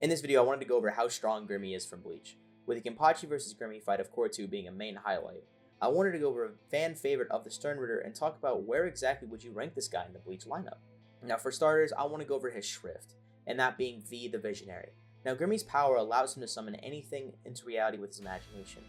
In this video, I wanted to go over how strong Gremmy is from Bleach, with the Kenpachi vs Gremmy fight of Core 2 being a main highlight. I wanted to go over a fan favorite of the Sternritter and talk about where exactly would you rank this guy in the Bleach lineup. Now for starters, I want to go over his Shrift, and that being V the Visionary. Now Gremmy's power allows him to summon anything into reality with his imagination.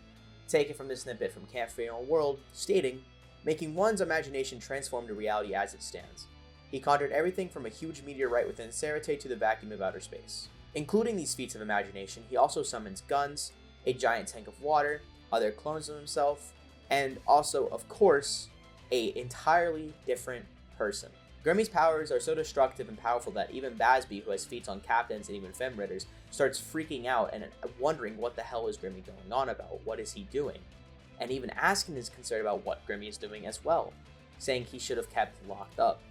Taken from this snippet from Can't Fade on World, stating, making one's imagination transform to reality as it stands. He conjured everything from a huge meteorite within Sarate to the vacuum of outer space. Including these feats of imagination, he also summons guns, a giant tank of water, other clones of himself, and also, of course, an entirely different person. Gremmy's powers are so destructive and powerful that even Basby, who has feats on captains and even femritters, starts freaking out and wondering what the hell is Gremmy going on about, what is he doing? And even Askin is concerned about what Gremmy is doing as well, saying he should have kept locked up.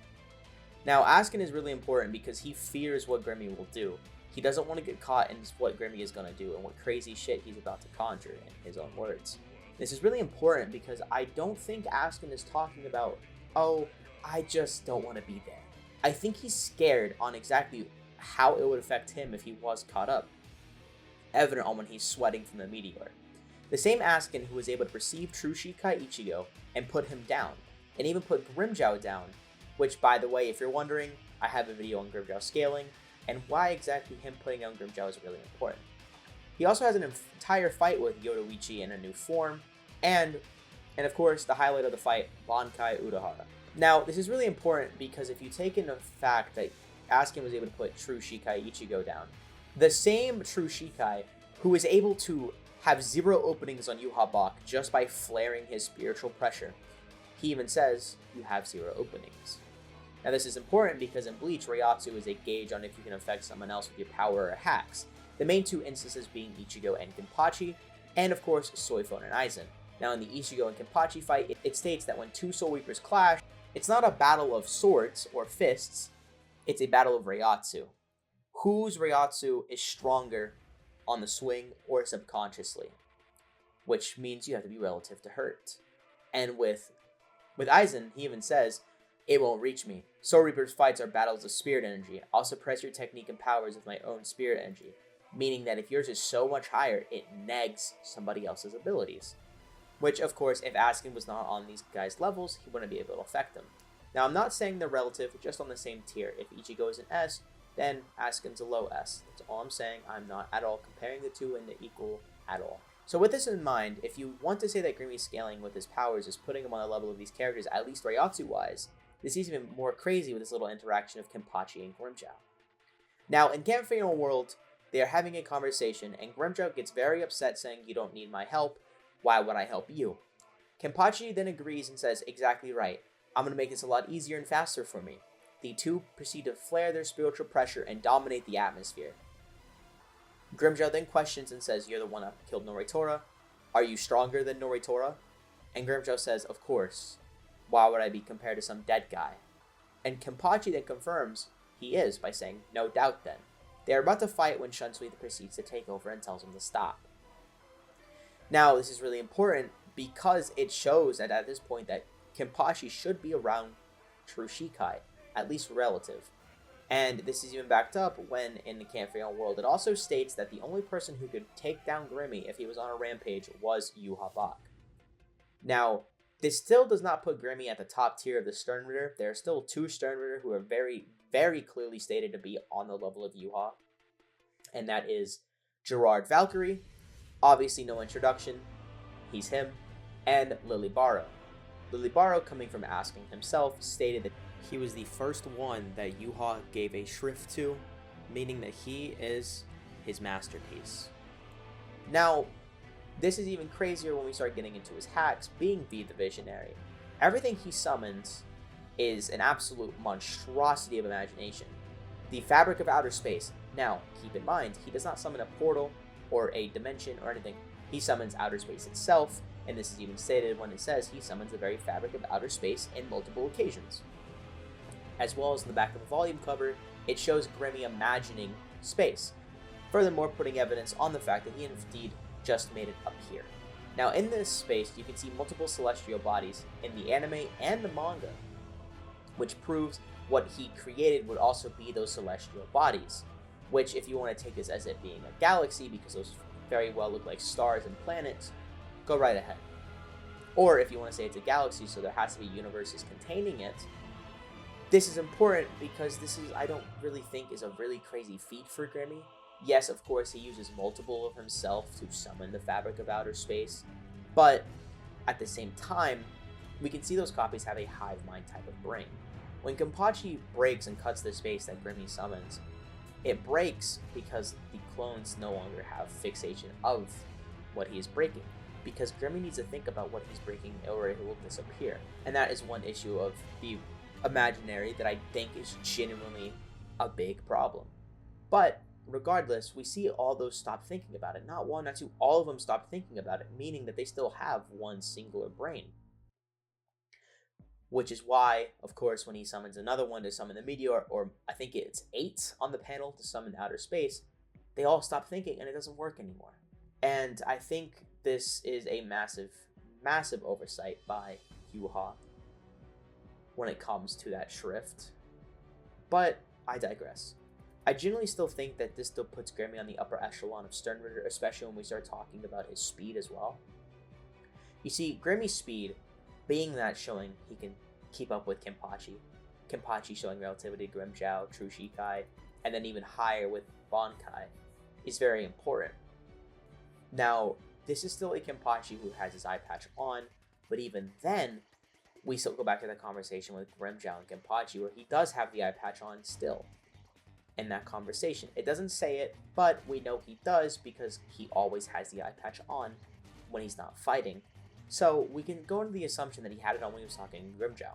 Now Askin is really important because he fears what Gremmy will do. He doesn't want to get caught in what Gremmy is going to do and what crazy shit he's about to conjure, in his own words. This is really important because I don't think Askin is talking about, oh, I just don't want to be there. I think he's scared on exactly how it would affect him if he was caught up, evident on when he's sweating from the meteor. The same Askin who was able to perceive true Shikai Ichigo and put him down, and even put Grimmjow down, which, by the way, if you're wondering, I have a video on Grimmjow scaling, and why exactly him putting down Grimmjow is really important. He also has an entire fight with Yoruichi in a new form, and of course, the highlight of the fight, Bankai Urahara. Now, this is really important because if you take into fact that Askin was able to put true Shikai Ichigo down, the same true Shikai who is able to have 0 openings on Yuha Bak just by flaring his spiritual pressure, he even says, you have 0 openings. Now this is important because in Bleach, Reiatsu is a gauge on if you can affect someone else with your power or hacks, the main 2 instances being Ichigo and Kenpachi, and of course Soifon and Aizen. Now in the Ichigo and Kenpachi fight, it states that when 2 Soul Reapers clash, it's not a battle of swords or fists, it's a battle of Reiatsu. Whose Reiatsu is stronger on the swing or subconsciously, which means you have to be relative to hurt. And with Aizen, he even says, it won't reach me. Soul Reaper's fights are battles of spirit energy. I'll suppress your technique and powers with my own spirit energy, meaning that if yours is so much higher, it negs somebody else's abilities. Which, of course, if Askin was not on these guys' levels, he wouldn't be able to affect them. Now, I'm not saying they're relative, just on the same tier. If Ichigo is an S, then Askin's a low S. That's all I'm saying. I'm not at all comparing the two into equal at all. So with this in mind, if you want to say that Gremmy's scaling with his powers is putting him on the level of these characters, at least Reiatsu-wise, this is even more crazy with this little interaction of Kenpachi and Grimmjow. Now, in Can't Fade on World, they are having a conversation, and Grimmjow gets very upset saying, you don't need my help, why would I help you? Kenpachi then agrees and says, exactly right, I'm going to make this a lot easier and faster for me. The two proceed to flare their spiritual pressure and dominate the atmosphere. Grimmjow then questions and says, you're the one that killed Noritora, are you stronger than Noritora? And Grimmjow says, of course. Why would I be compared to some dead guy? And Kenpachi then confirms he is by saying, no doubt then. They are about to fight when Shunsui proceeds to take over and tells him to stop. Now, this is really important because it shows that at this point that Kenpachi should be around true Shikai, at least relative. And this is even backed up when in the Can't Fade on World, it also states that the only person who could take down Gremmy if he was on a rampage was Yuha Bak. Now, this still does not put Gremmy at the top tier of the Sternritter. There are still 2 Sternritter who are very, very clearly stated to be on the level of Yuha. And that is Gerard Valkyrie, obviously no introduction, he's him, and Lily Barrow. Lily Barrow, coming from Asking himself, stated that he was the first one that Yuha gave a shrift to, meaning that he is his masterpiece. Now, this is even crazier when we start getting into his hacks, being V the Visionary. Everything he summons is an absolute monstrosity of imagination. The fabric of outer space. Now, keep in mind, he does not summon a portal or a dimension or anything. He summons outer space itself, and this is even stated when it says he summons the very fabric of outer space in multiple occasions. As well as in the back of the volume cover, it shows Gremmy imagining space, furthermore putting evidence on the fact that he indeed just made it appear. Now in this space, you can see multiple celestial bodies in the anime and the manga, which proves what he created would also be those celestial bodies. which if you want to take this as it being a galaxy, because those very well look like stars and planets, go right ahead. Or if you want to say it's a galaxy, so there has to be universes containing it, this is important because this is, I don't really think, is a really crazy feat for Gremmy. Yes, of course, he uses multiple of himself to summon the fabric of outer space, but at the same time, we can see those copies have a hive mind type of brain. When Kenpachi breaks and cuts the space that Gremmy summons, it breaks because the clones no longer have fixation of what he is breaking, because Gremmy needs to think about what he's breaking or it will disappear. And that is one issue of the imaginary that I think is genuinely a big problem. But regardless, we see all those stop thinking about it. Not one, not two, all of them stop thinking about it, meaning that they still have one singular brain. Which is why, of course, when he summons another one to summon the meteor, or I think it's 8 on the panel to summon outer space, they all stop thinking and it doesn't work anymore. And I think this is a massive, massive oversight by Yuha when it comes to that shrift. But I digress. I generally still think that this still puts Gremmy on the upper echelon of Sternritter, especially when we start talking about his speed as well. You see, Gremmy's speed, being that showing he can keep up with Kenpachi showing relativity, Grimmjow, True Shikai, and then even higher with Bankai, is very important. Now, this is still a Kenpachi who has his eye patch on, but even then, we still go back to the conversation with Grimmjow and Kenpachi, where he does have the eye patch on still. In that conversation, it doesn't say it, but we know he does because he always has the eye patch on when he's not fighting. So we can go into the assumption that he had it on when he was talking to Grimmjow.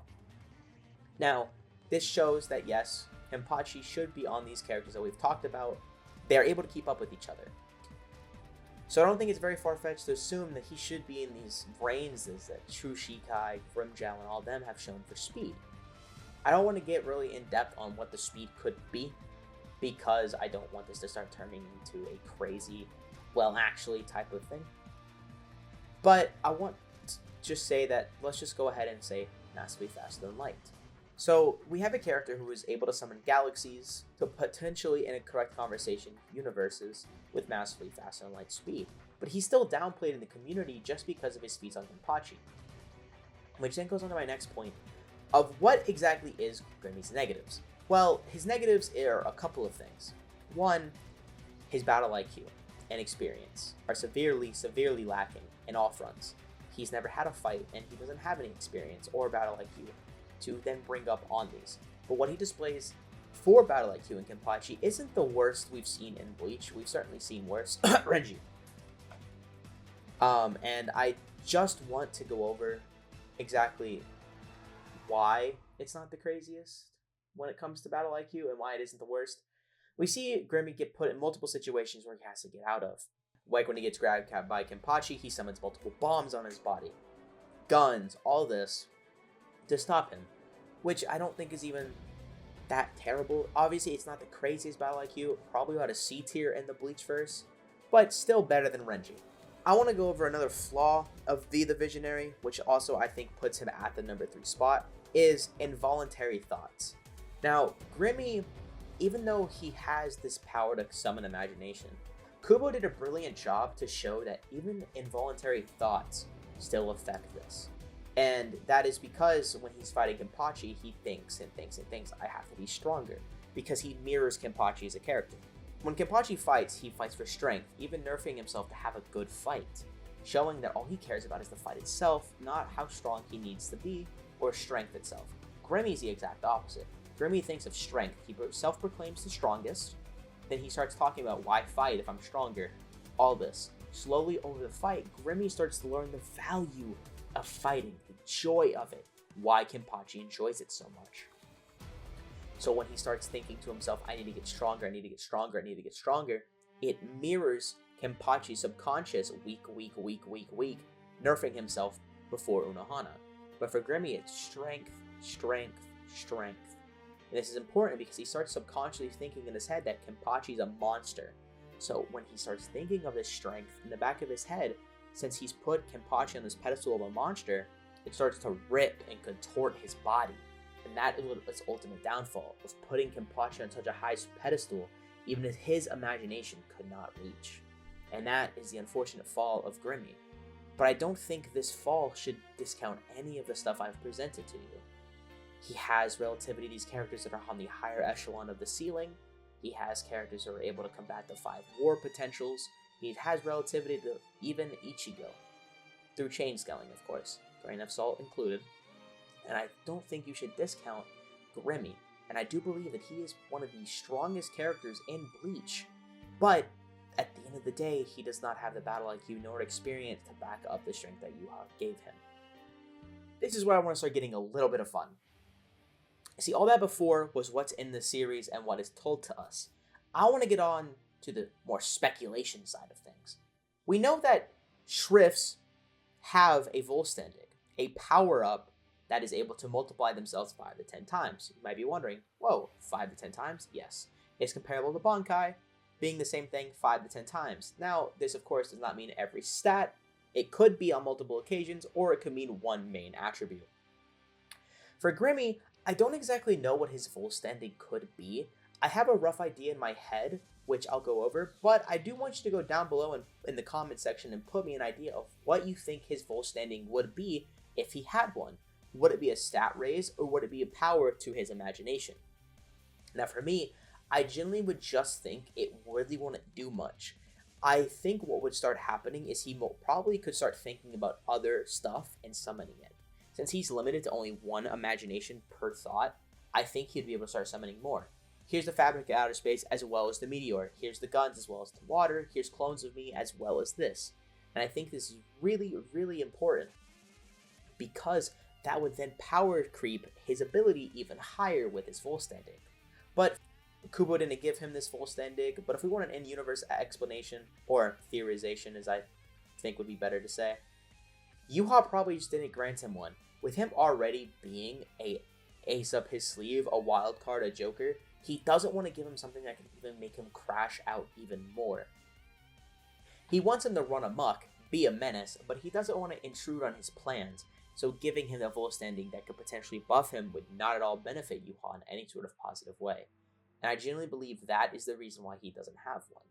Now, this shows that yes, Kenpachi should be on these characters that we've talked about. They are able to keep up with each other. So I don't think it's very far-fetched to assume that he should be in these brains that True Shikai, Grimmjow, and all of them have shown for speed. I don't want to get really in-depth on what the speed could be, because I don't want this to start turning into a crazy, well, actually type of thing. But I want to just say that, let's just go ahead and say massively faster than light. So we have a character who is able to summon galaxies to potentially, in a correct conversation, universes with massively faster than light speed. But he's still downplayed in the community just because of his speeds on Kenpachi. Which then goes on to my next point of what exactly is Gremmy's negatives. Well, his negatives are a couple of things. One, his battle IQ and experience are severely, severely lacking in all fronts. He's never had a fight, and he doesn't have any experience or battle IQ to then bring up on these. But what he displays for battle IQ in Kenpachi isn't the worst we've seen in Bleach. We've certainly seen worse. Renji. And I just want to go over exactly why it's not the craziest when it comes to battle IQ and why it isn't the worst. We see Gremmy get put in multiple situations where he has to get out of. Like when he gets grabbed by Kenpachi, he summons multiple bombs on his body. Guns, all this, to stop him. Which I don't think is even that terrible. Obviously, it's not the craziest battle IQ. Probably about a C tier in the Bleachverse. But still better than Renji. I want to go over another flaw of V the Visionary, which also I think puts him at the number 3 spot, is involuntary thoughts. Now, Gremmy, even though he has this power to summon imagination, Kubo did a brilliant job to show that even involuntary thoughts still affect this. And that is because when he's fighting Kenpachi, he thinks and thinks and thinks, I have to be stronger, because he mirrors Kenpachi as a character. When Kenpachi fights, he fights for strength, even nerfing himself to have a good fight, showing that all he cares about is the fight itself, not how strong he needs to be, or strength itself. Gremmy's the exact opposite. Gremmy thinks of strength. He self-proclaims the strongest. Then he starts talking about why fight if I'm stronger. All this. Slowly over the fight, Gremmy starts to learn the value of fighting, the joy of it, why Kenpachi enjoys it so much. So when he starts thinking to himself, I need to get stronger, I need to get stronger, I need to get stronger, it mirrors Kenpachi's subconscious weak, nerfing himself before Unohana. But for Gremmy, it's strength, strength, strength. And this is important because he starts subconsciously thinking in his head that Kenpachi's a monster. So when he starts thinking of this strength in the back of his head, since he's put Kenpachi on this pedestal of a monster, it starts to rip and contort his body. And that is its ultimate downfall, of putting Kenpachi on such a high pedestal even if his imagination could not reach. And that is the unfortunate fall of Gremmy. But I don't think this fall should discount any of the stuff I've presented to you. He has relativity to these characters that are on the higher echelon of the ceiling. He has characters that are able to combat the 5 war potentials. He has relativity to even Ichigo. Through chain scaling, of course, grain of salt included. And I don't think you should discount Gremmy. And I do believe that he is one of the strongest characters in Bleach. But at the end of the day, he does not have the battle IQ nor experience to back up the strength that Yuha gave him. This is where I want to start getting a little bit of fun. See, all that before was what's in the series and what is told to us. I want to get on to the more speculation side of things. We know that Shrifts have a Volstandig, a power-up that is able to multiply themselves 5 to 10 times. You might be wondering, whoa, 5 to 10 times? Yes. It's comparable to Bankai, being the same thing 5 to 10 times. Now, this of course does not mean every stat. It could be on multiple occasions, or it could mean one main attribute. For Gremmy, I don't exactly know what his Volstandig could be. I have a rough idea in my head, which I'll go over, but I do want you to go down below in the comment section and put me an idea of what you think his Volstandig would be if he had one. Would it be a stat raise, or would it be a power to his imagination? Now for me, I generally would just think it really wouldn't do much. I think what would start happening is he probably could start thinking about other stuff and summoning it. Since he's limited to only 1 imagination per thought, I think he'd be able to start summoning more. Here's the fabric of outer space as well as the meteor. Here's the guns as well as the water. Here's clones of me as well as this. And I think this is really, really important because that would then power creep his ability even higher with his Volstandig. But Kubo didn't give him this Volstandig, but if we want an in-universe explanation, or theorization as I think would be better to say, Yuha probably just didn't grant him one. With him already being a ace up his sleeve, a wild card, a joker, he doesn't want to give him something that can even make him crash out even more. He wants him to run amok, be a menace, but he doesn't want to intrude on his plans, so giving him a Volstandig that could potentially buff him would not at all benefit Yuha in any sort of positive way. And I genuinely believe that is the reason why he doesn't have one.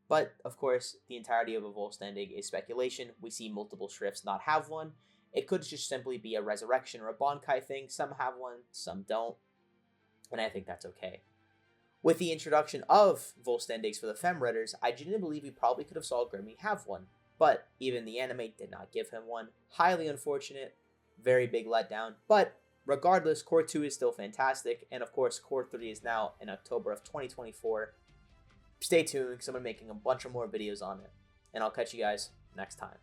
But, of course, the entirety of a Volstandig is speculation. We see multiple Shrifts not have one. It could just simply be a resurrection or a Bankai thing. Some have one, some don't. And I think that's okay. With the introduction of Volstandigs for the Femritters, I genuinely believe we probably could have saw Gremmy have one. But even the anime did not give him one. Highly unfortunate. Very big letdown. But regardless, Core 2 is still fantastic. And of course, Core 3 is now in October of 2024. Stay tuned because I'm making a bunch of more videos on it. And I'll catch you guys next time.